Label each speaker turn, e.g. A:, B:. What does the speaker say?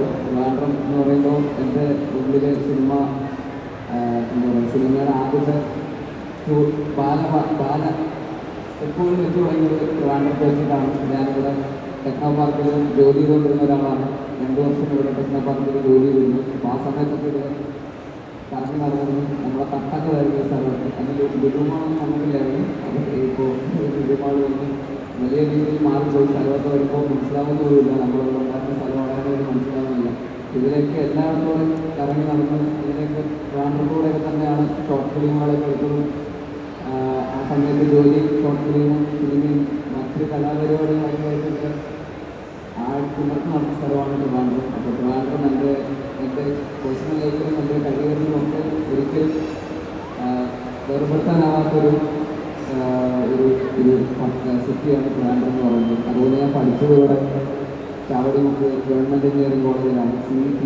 A: പറയുന്നത്. ട്രിവാൻഡ്രം എന്ന് പറയുമ്പോൾ എൻ്റെ ഉള്ളിലെ സിനിമ എന്താ പറയുക, സിനിമയുടെ ആദ്യത്തെ ബാല എപ്പോഴും വെച്ച് തുടങ്ങിയത് ട്രിവാൻഡ്രത്ത് വെച്ചിട്ടാണ്. ഞാനിവിടെ ടെക്നോ പാർക്കിൽ ജോലി ചെയ്തുകൊണ്ടിരുന്ന ഒരാളാണ്. 2 വർഷം ഇവിടെ ടെക്നോ പാർക്കിൽ ജോലി ചെയ്തിരുന്നു. അപ്പോൾ ആ സമയത്തൊക്കെ ഇവിടെ കറങ്ങി നടന്നത് നമ്മളെ തട്ടൊക്കെ വരുന്ന സ്ഥലത്ത് അതിൽ ലുലുമാളൊന്നും വന്നിട്ടില്ലായിരുന്നു. അത് ഇപ്പോൾ ലുലുമാൾ വന്ന് വലിയ രീതിയിൽ മാറിപ്പോയി. സ്ഥലമൊക്കെ വരുമ്പോൾ മനസ്സിലാവുന്ന പോലുമില്ല, നമ്മളിവിടെ ഉണ്ടാക്കുന്ന സ്ഥലം വളരെ മനസ്സിലാവുന്നില്ല. ഇതിലേക്ക് എല്ലായിടത്തോടെ കറങ്ങി നടന്ന് ഇതിലേക്ക് ട്രിവാൻഡ്രത്തൂടെയൊക്കെ തന്നെയാണ് ഷോർട്ട് ഫിലിമുകളൊക്കെ എടുത്തതും. ആ സമയത്ത് ജോലി ഷോർട്ട് ഫിലിമും സിനിമയും മറ്റ് കലാപരിപാടികളൊക്കെ ആയിട്ടൊക്കെ ഉണർത്ത് നടന്ന സ്ഥലമാണ് ട്രിവാൻഡ്രം. അപ്പോൾ ട്രിവാൻഡ്രം എൻ്റെ പേഴ്സണൽ ലൈഫിലും എൻ്റെ കരിയറിലും ഒക്കെ ഒരിക്കലും വേർപെടുത്താനാവാത്തൊരു ഒരു സിറ്റിയാണ് ട്രിവാൻഡ്രം എന്ന് പറയുന്നത്. അതുപോലെ ഞാൻ പഠിച്ചത് ഇവിടെ ചാവടിമുക്ക് ഗവൺമെൻറ് എഞ്ചിനീയറിംഗ് കോളേജിലാണ്. CET